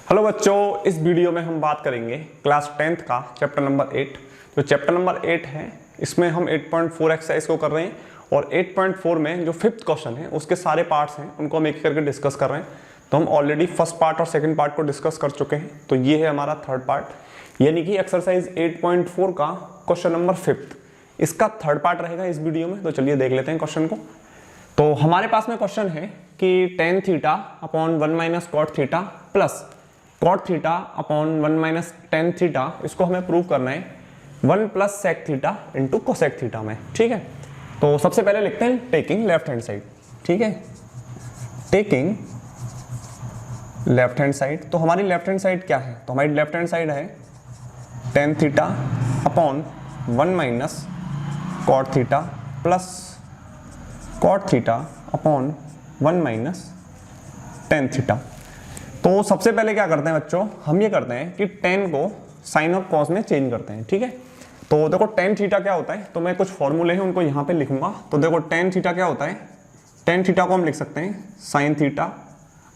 Hello बच्चों, इस video में हम बात करेंगे क्लास 10th का चैप्टर नंबर 8। जो चैप्टर नंबर 8 है इसमें हम 8.4 एक्सरसाइज को कर रहे हैं और 8.4 में जो 5th क्वेश्चन है उसके सारे पार्ट्स हैं उनको हम एक करके डिस्कस कर रहे हैं। तो हम ऑलरेडी फर्स्ट पार्ट और सेकंड पार्ट को डिस्कस कर चुके हैं, तो ये है हमारा थर्ड पार्ट, यानी कि एक्सरसाइज 8.4 का क्वेश्चन नंबर 5th, इसका थर्ड पार्ट रहेगा इस वीडियो में। तो चलिए देख लेते हैं क्वेश्चन को। तो हमारे पास में क्वेश्चन है कि tan theta upon 1 minus cot theta plus cot theta upon 1 minus tan theta, इसको हमें प्रूव करना है 1 plus sec theta into cosec theta में। ठीक है, तो सबसे पहले लिखते हैं टेकिंग लेफ्ट हैंड साइड। ठीक है, टेकिंग लेफ्ट हैंड साइड। तो हमारी लेफ्ट हैंड साइड क्या है? तो हमारी लेफ्ट हैंड साइड है tan theta upon 1 minus cot theta plus cot theta upon 1 minus tan theta. तो सबसे पहले क्या करते हैं बच्चों, हम ये करते हैं कि tan को साइन और कॉस में चेंज करते हैं। ठीक है, तो देखो tan थीटा क्या होता है, तो मैं कुछ फॉर्मूले हैं उनको यहाँ पे लिखूंगा। तो देखो tan थीटा क्या होता है, tan थीटा को हम लिख सकते हैं sine theta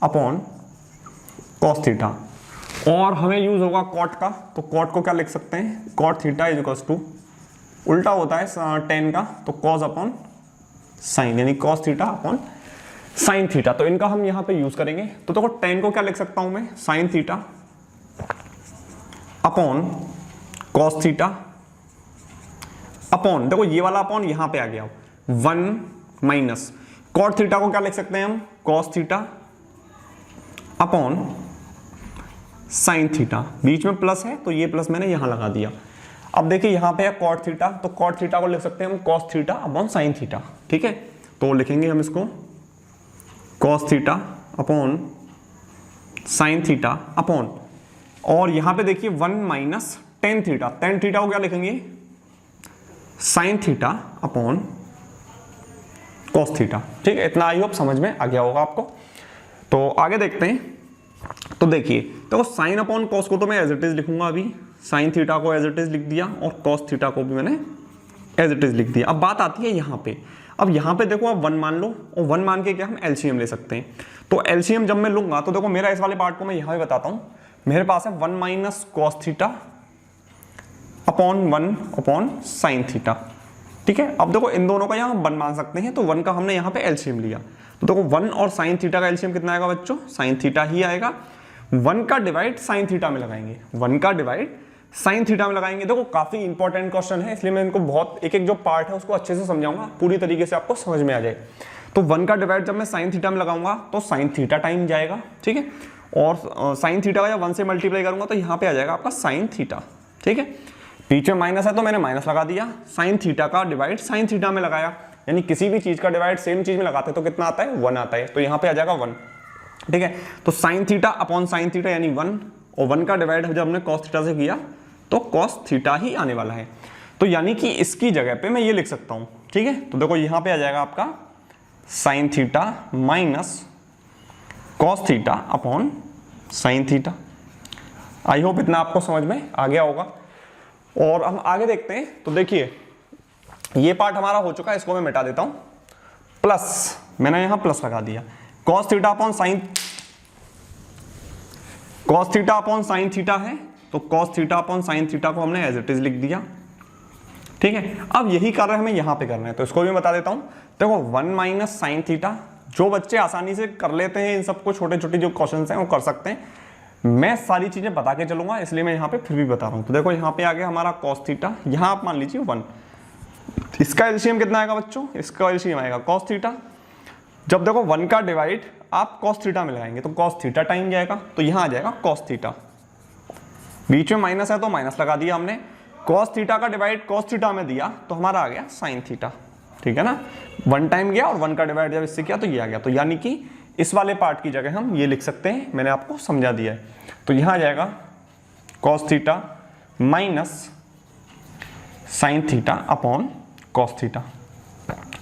upon cos theta, और हमें यूज होगा कॉट का। तो कॉट को क्या लिख सकते हैं, cot theta is equal to, उल्टा होता है tan का, तो कॉस अपॉन साइन, यानी cos theta upon sine theta. तो इनका हम यहां पे यूज करेंगे। तो देखो tan को क्या लिख सकता हूं मैं, sine theta upon cos theta upon, देखो ये वाला अपॉन यहां पे आ गया 1 माइनस कॉट थीटा को क्या लिख सकते हैं हम, cos theta upon sine theta. बीच में प्लस है तो ये प्लस मैंने यहां लगा दिया। अब देखिए यहां पे है कॉट थीटा, तो कॉट थीटा को लिख सकते हैं हम cos theta upon sine theta. ठीक है, तो लिखेंगे हम इसको cos theta upon sine theta upon, और यहां पे देखिए 1 minus tan theta, tan theta को क्या लिखेंगे, sine theta upon cos theta. ठीक है, इतना आई होप समझ में आ गया होगा आपको। तो आगे देखते हैं। तो देखिए तो साइन अपॉन कॉस को तो मैं एज इट इज लिखूंगा, अभी साइन थीटा को एज इट इज लिख दिया और कॉस थीटा को भी मैंने एज इट इज लिख दिया। अब बात आती है यहाँ पे, अब यहाँ पे देखो आप 1 मान लो, और 1 मान के क्या हम एलसीएम ले सकते हैं। तो एलसीएम जब मैं लूंगा तो देखो मेरा इस वाले पार्ट को मैं यहाँ पे बताता हूँ, मेरे पास है 1 minus cos theta upon 1 upon sine theta. ठीक है, अब देखो इन दोनों का यहाँ हम 1 मान सकते हैं, तो 1 का हमने यहाँ पे एलसीएम लिया। तो देखो 1 और साइन थीटा का एलसीएम कितना आएगा बच्चों, साइन थीटा ही आएगा। 1 का डिवाइड साइन थीटा में लगाएंगे, 1 का डिवाइड साइन थीटा में लगाएंगे। देखो काफी इंपॉर्टेंट क्वेश्चन है, इसलिए मैं इनको बहुत एक एक जो पार्ट है उसको अच्छे से समझाऊंगा, पूरी तरीके से आपको समझ में आ जाए। तो 1 का डिवाइड जब मैं साइन थीटा में लगाऊंगा तो साइन थीटा टाइम जाएगा। ठीक है, और साइन थीटा का जब 1 से मल्टीप्लाई करूंगा तो यहाँ पे आ जाएगा आपका साइन थीटा। ठीक है, बीच में माइनस है तो मैंने माइनस लगा दिया, साइन थीटा का डिवाइड साइन थीटा में लगाया, यानी किसी भी चीज का डिवाइड सेम चीज में लगाते तो कितना आता है, 1 आता है, तो यहाँ पे आ जाएगा 1। ठीक है, तो sine theta upon sine theta यानी 1, और 1 का डिवाइड जब हमने कॉस थीटा से किया तो कॉस थीटा ही आने वाला है। तो यानी कि इसकी जगह पे मैं ये लिख सकता हूं। ठीक है, तो देखो यहां पे आ जाएगा आपका sign theta minus cos theta upon sine theta. I hope इतना आपको समझ में आ गया होगा। और हम आगे देखते हैं। तो देखिए ये पार्ट हमारा हो चुका है, इसको मैं मिटा देता हूं। प्लस मैंने यहां प्लस लगा दिया, cos theta upon sign, cos theta upon sine theta है, तो cos theta upon sine theta को हमने एज इट इज लिख दिया। ठीक है, अब यही कार्य हमें यहां पे करना है, तो इसको भी बता देता हूं। देखो 1 माइनस साइन थीटा, जो बच्चे आसानी से कर लेते हैं इन सबको, छोटे छोटे जो क्वेश्चंस हैं वो कर सकते हैं। मैं सारी चीजें बता के चलूंगा, इसलिए मैं यहाँ पे फिर भी बता रहा हूं। तो देखो यहाँ पे आ गया हमारा cos थीटा, यहाँ आप मान लीजिए 1, इसका एलसीएम कितना आएगा बच्चों, इसका एलसीएम आएगा cos थीटा। जब देखो 1 का डिवाइड आप cos थीटा में लगाएंगे तो cos थीटा टाइम जाएगा, तो यहाँ आ जाएगा cos थीटा। बीच में माइनस है तो माइनस लगा दिया हमने, cos थीटा का डिवाइड cos थीटा में दिया तो हमारा आ गया sin थीटा। ठीक है ना, 1 टाइम गया और 1 का डिवाइड जब इससे किया तो ये आ गया। तो यानी कि इस वाले पार्ट की जगह हम ये लिख सकते हैं, मैंने आपको समझा दिया है। तो यहां आ जाएगा cos theta minus sin theta upon cos theta.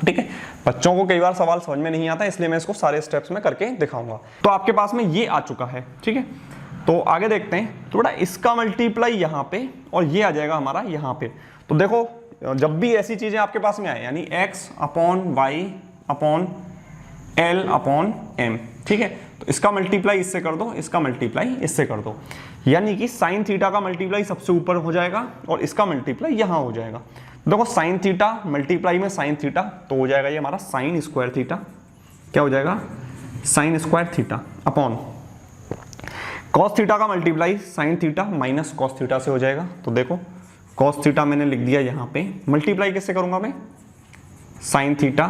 ठीक है, बच्चों को कई बार सवाल समझ में नहीं आता, इसलिए मैं इसको सारे स्टेप्स में करके दिखाऊंगा। तो आपके पास में ये आ चुका है। ठीक है, तो आगे देखते हैं। थोड़ा इसका मल्टीप्लाई यहाँ पे और ये आ जाएगा हमारा यहाँ पे। तो देखो जब भी ऐसी चीजें आपके पास में आए, यानी x upon y upon l upon m, ठीक है, तो इसका मल्टीप्लाई इससे कर दो, इसका मल्टीप्लाई इससे कर दो, यानी कि साइन थीटा का मल्टीप्लाई सबसे ऊपर हो जाएगा और इसका मल्टीप्लाई यहाँ हो जाएगा। देखो साइन थीटा मल्टीप्लाई में साइन थीटा तो हो जाएगा ये हमारा साइन स्क्वायर थीटा, क्या हो जाएगा sine square theta upon cos theta का multiply sine theta minus cos theta से हो जाएगा। तो देखो कॉस थीटा मैंने लिख दिया यहाँ पे, मल्टीप्लाई किससे करूंगा मैं, sign theta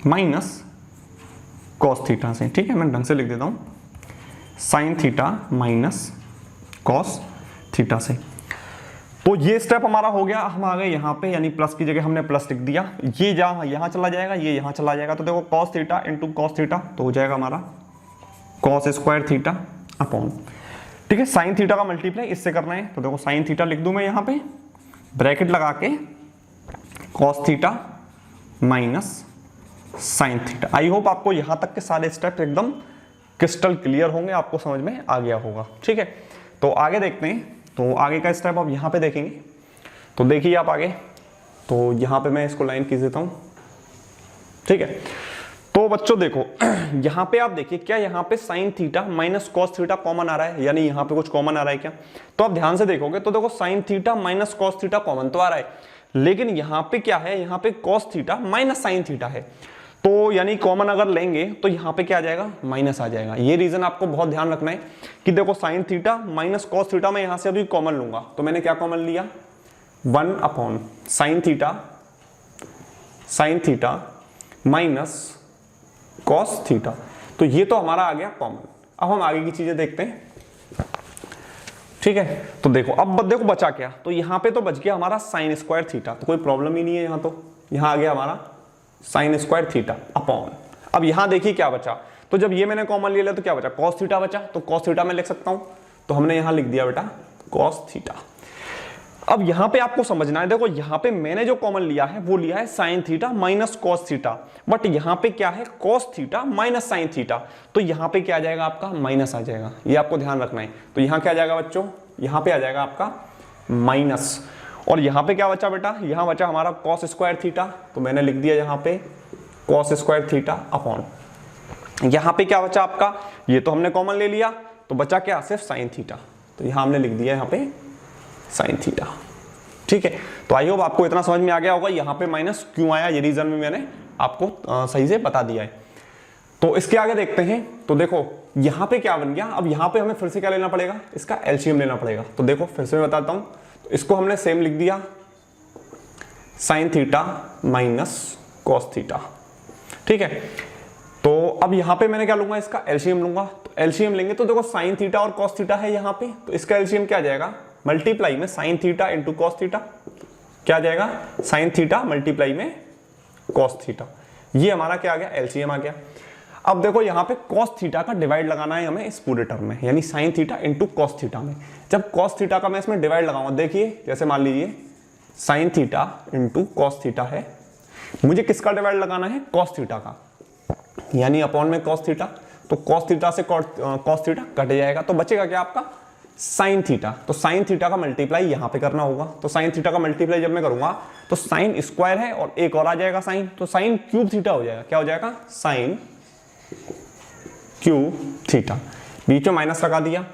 minus cos theta से। ठीक है, मैं ढंग से लिख देता हूँ, sign theta minus cos theta से। तो ये स्टेप हमारा हो गया, हम आ गए यहाँ पे, यानी प्लस की जगह हमने प्लस लिख दिया, ये जहाँ यहाँ चला जाएगा, ये यहाँ चला जाएगा। तो देखो cos theta into cos theta तो हो जाएगा हमारा कॉस स्क्वायर थीटा अपॉन, ठीक है, साइन थीटा का मल्टीप्लाई इससे करना है। तो देखो साइन थीटा लिख दूं मैं यहाँ पे, ब्रैकेट लगा के cos theta minus sine theta. I hope आपको यहाँ तक के सारे स्टेप एकदम क्रिस्टल क्लियर होंगे, आपको समझ में आ गया होगा। ठीक है, तो आगे देखते हैं। तो आगे का स्टेप आप यहाँ पे देखेंगे, तो देखिए आप आगे, तो यहाँ पे मैं इसको लाइन खींच देता हूँ। ठीक है, तो बच्चों देखो यहाँ पे आप देखिए, क्या यहाँ पे sine theta minus cos theta common आ रहा है, यानी यहाँ पे कुछ कॉमन आ रहा है क्या? तो आप ध्यान से देखोगे तो देखो sine theta minus cos theta common तो आ रहा है, लेकिन यहाँ पे क्या है, यहाँ पे cos theta minus sine theta है। तो यानी कॉमन अगर लेंगे तो यहाँ पे क्या आ जाएगा, माइनस आ जाएगा। ये रीजन आपको बहुत ध्यान रखना है कि देखो sine theta minus cos theta मैं यहाँ से अभी कॉमन लूंगा, तो मैंने क्या कॉमन लिया, 1 upon sine theta minus cos theta. तो ये तो हमारा आ गया कॉमन। अब हम आगे की चीजें देखते हैं। ठीक है, तो देखो अब देखो बचा क्या, तो यहाँ पे तो बच गया हमारा साइन स्क्वायर थीटा, तो कोई प्रॉब्लम ही नहीं है यहाँ, तो यहाँ आ गया हमारा साइन स्क्वायर थीटा अपॉन, अब यहाँ देखिए क्या बचा, तो जब ये मैंने कॉमन ले लिया तो क्या बचा, कॉस थीटा बचा, तो कॉस थीटा मैं लिख सकता हूँ, तो हमने यहाँ लिख दिया बेटा कॉस थीटा। अब यहाँ पे आपको समझना है, देखो यहाँ पे मैंने जो कॉमन लिया है वो लिया है sine theta minus cos theta, but यहाँ पे क्या है, cos theta minus sign theta, तो यहाँ पे क्या आ जाएगा आपका, माइनस आ जाएगा, ये आपको ध्यान रखना है। तो यहाँ क्या आ जाएगा बच्चों, यहाँ पे आ जाएगा आपका माइनस, और यहाँ पे क्या बचा बेटा, यहाँ बचा हमारा कॉस स्क्वायर थीटा, तो मैंने लिख दिया यहाँ पे कॉस स्क्वायर थीटा अपॉन, यहाँ पे क्या बचा आपका, ये तो हमने कॉमन ले लिया, तो बचा क्या, सिर्फ साइन थीटा, तो यहाँ हमने लिख दिया यहाँ पे साइन थीटा। ठीक है, तो आई होप आपको इतना समझ में आ गया होगा यहाँ पे माइनस क्यों आया, ये रीजन में मैंने आपको सही से बता दिया है। तो इसके आगे देखते हैं। तो देखो यहाँ पे क्या बन गया, अब यहाँ पे हमें फिर से क्या लेना पड़ेगा, इसका एलसीएम लेना पड़ेगा। तो देखो फिर से मैं बताता हूँ, तो इसको हमने सेम लिख दिया sign theta minus cos theta. ठीक है, तो अब यहाँ पे मैंने क्या लूंगा, इसका एलसीएम लूंगा। तो एलसीएम लेंगे तो देखो साइन थीटा और कॉस थीटा है यहाँ पे, तो इसका एलसीएम क्या आ जाएगा, मल्टीप्लाई में sign theta into cos theta, क्या आ जाएगा, साइन थीटा मल्टीप्लाई में कॉस थीटा, ये हमारा क्या आ गया, एलसीएम आ गया। अब देखो यहाँ पे कॉस थीटा का डिवाइड लगाना है हमें इस पूरे टर्म में, यानी sign theta into cos theta में। जब कॉस थीटा का मैं इसमें डिवाइड लगाऊंगा, देखिए जैसे मान लीजिए sign theta into cos theta है, मुझे किसका डिवाइड लगाना है, कॉस थीटा का, यानी अपॉन में कॉस थीटा, तो कॉस थीटा से कॉस थीटा कट जाएगा, तो बचेगा क्या आपका साइन थीटा। तो साइन थीटा का मल्टीप्लाई यहाँ पे करना होगा, तो साइन थीटा का मल्टीप्लाई जब मैं करूंगा तो साइन स्क्वायर है और एक और आ जाएगा साइन, तो साइन क्यूब थीटा हो जाएगा, क्या हो जाएगा, साइन क्यूब थीटा, बीच में माइनस लगा दिया।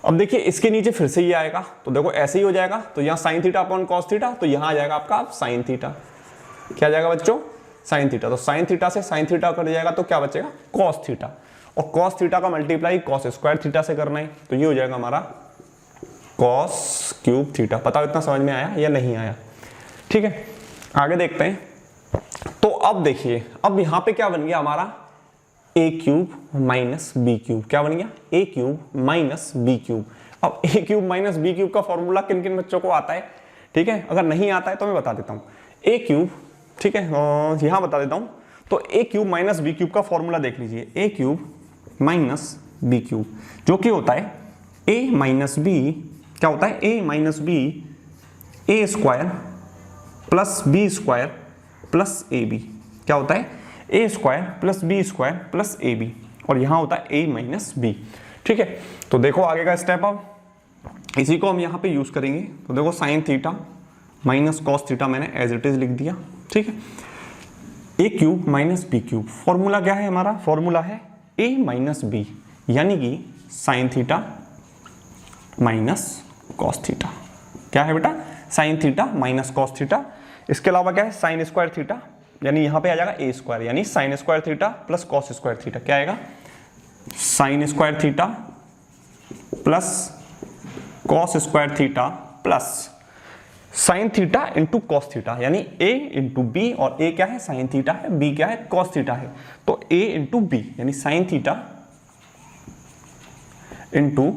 अब देखिए इसके नीचे फिर से ये आएगा, तो देखो ऐसे ही हो जाएगा, तो यहाँ sine theta upon cos theta, तो यहाँ आ जाएगा आपका साइन थीटा, क्या आ जाएगा बच्चों, साइन थीटा। तो साइन थीटा से साइन थीटा कट जाएगा, तो क्या बचेगा, कॉस थीटा, और कॉस थीटा का मल्टीप्लाई कॉस स्क्वायर थीटा से करना है, तो ये हो जाएगा हमारा कॉस क्यूब थीटा। पता इतना समझ में आया या नहीं आया? ठीक है, आगे देखते हैं। तो अब देखिए, अब यहाँ पे क्या बन गया हमारा, ए क्यूब माइनस बी क्यूब, क्या बन गया, ए क्यूब माइनस बी क्यूब। अब ए क्यूब माइनस बी क्यूब का फॉर्मूला किन किन बच्चों को आता है? ठीक है, अगर नहीं आता है तो मैं बता देता हूँ। ए क्यूब, ठीक है, यहाँ बता देता हूँ। तो ए क्यूब माइनस बी क्यूब का फॉर्मूला देख लीजिए, ए क्यूब माइनस बी क्यूब, जो कि होता है ए माइनस बी, क्या होता है, A minus B A square plus B square plus A B, क्या होता है, A square plus B square plus A B, और यहाँ होता है ए माइनस बी। ठीक है, तो देखो आगे का स्टेप, अब इसी को हम यहाँ पे यूज करेंगे। तो देखो sine theta minus cos theta मैंने एज इट इज लिख दिया। ठीक है, A cube minus B cube, formula क्या है हमारा, फॉर्मूला है ए माइनस बी, यानी कि sign theta minus cos theta. क्या है बेटा? Sign theta minus cos theta. इसके अलावा क्या है? साइन स्क्वायर थीटा, यानी यहां पे आ जाएगा ए स्क्वायर, यानी sign square theta plus cos square theta. क्या आएगा? Sign square theta plus cos square theta plus sign theta into cos theta, यानी ए इंटू बी, और ए क्या है? साइन थीटा है, बी क्या है? कॉस थीटा है। तो ए इंटू बी यानी sign theta into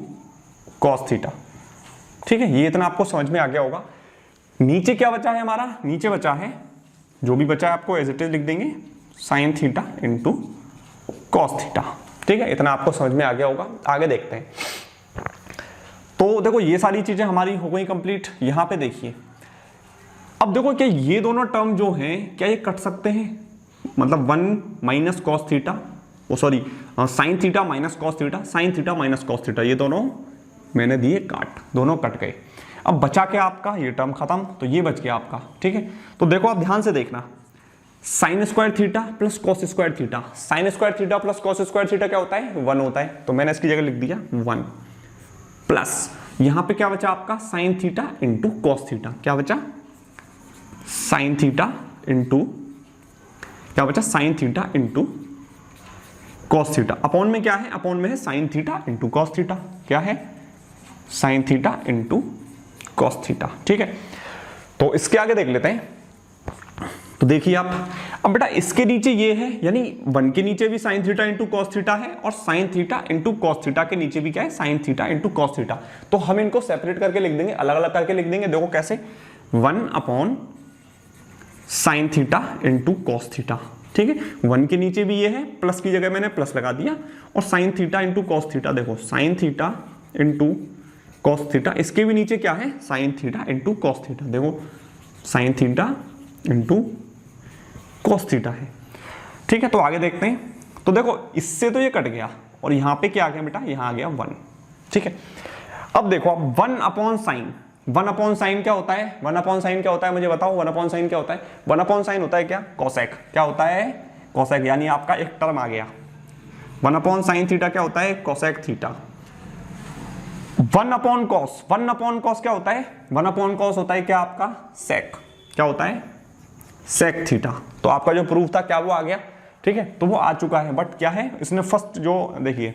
cos theta. ठीक है, ये इतना आपको समझ में आ गया होगा। नीचे क्या बचा है हमारा? नीचे बचा है, जो भी बचा है आपको एज इट इज लिख देंगे, sign theta into cos theta. ठीक है, इतना आपको समझ में आ गया होगा। आगे देखते हैं। तो देखो ये सारी चीजें हमारी हो गई कंप्लीट। यहां पे देखिए, अब देखो क्या ये दोनों टर्म जो हैं क्या ये कट सकते हैं? मतलब 1 minus cos theta, oh sorry sine theta minus cos theta, sine theta minus cos theta, ये दोनों मैंने दिए काट, दोनों कट गए। अब बचा क्या आपका? ये टर्म खत्म, तो ये बच गया आपका। ठीक है, तो देखो आप ध्यान से देखना, sign square theta plus cos square theta, sign square theta plus cos square theta क्या होता है? 1 होता है। तो मैंने इसकी जगह लिख दिया 1 प्लस यहां पे क्या बचा आपका? Sign theta into cos theta. क्या बचा? साइन थीटा इंटू क्या बचा? Sign theta into cos theta. Upon में क्या है? अपॉन में है sine theta into cos theta. क्या है? Sine theta into cos theta. ठीक है, तो इसके आगे देख लेते हैं। तो देखिए आप, अब बेटा इसके नीचे ये है, यानी 1 के नीचे भी sign theta into cos theta है, और sine theta into cos theta के नीचे भी क्या है? Sine theta into cos theta. तो हम इनको सेपरेट करके लिख देंगे, अलग अलग करके लिख देंगे। देखो कैसे? 1 upon sine theta into cos theta. ठीक है, 1 के नीचे भी ये है, प्लस की जगह मैंने प्लस लगा दिया, और sine theta into cos theta. देखो sine theta into cos theta, इसके भी नीचे क्या है? Sine theta into cos theta. देखो sine theta into cos theta है। ठीक है, तो आगे देखते हैं। तो देखो इससे तो ये कट गया, और यहां पे क्या आ गया बेटा? यहां आ गया 1। ठीक है, अब देखो आप 1 अपॉन साइन, 1 अपॉन साइन क्या होता है? 1 अपॉन साइन क्या होता है? मुझे बताओ 1 अपॉन साइन क्या होता है? 1 अपॉन साइन होता है क्या? कॉसेक। क्या होता है? कॉसेक, यानी आपका एक टर्म आ गया। 1 अपॉन साइन थीटा क्या होता है? Cosec theta. 1 upon cos, 1 upon cos क्या होता है? 1 अपॉन कॉस होता है क्या आपका? सेक। क्या होता है? Sec theta. तो आपका जो प्रूफ था क्या वो आ गया? ठीक है, तो वो आ चुका है। बट क्या है, इसने फर्स्ट जो देखिए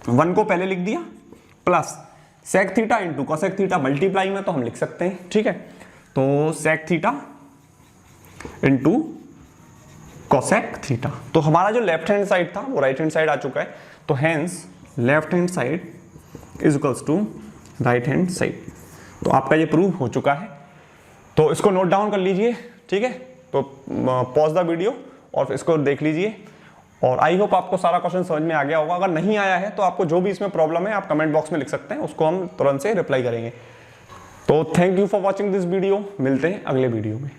1 को पहले लिख दिया, plus sec theta into cosec theta, multiply में तो हम लिख सकते हैं। ठीक है, तो sec theta into cosec theta. तो हमारा जो लेफ्ट हैंड साइड था वो राइट हैंड साइड आ चुका है। तो hence left hand side is equals to right hand side. तो आपका ये प्रूव हो चुका है। तो इसको नोट डाउन कर लीजिए। ठीक है, तो पॉज द वीडियो और इसको देख लीजिए, और आई होप आपको सारा क्वेश्चन समझ में आ गया होगा। अगर नहीं आया है तो आपको जो भी इसमें प्रॉब्लम है आप कमेंट बॉक्स में लिख सकते हैं, उसको हम तुरंत से रिप्लाई करेंगे। तो thank you for watching this video, मिलते हैं अगले वीडियो में।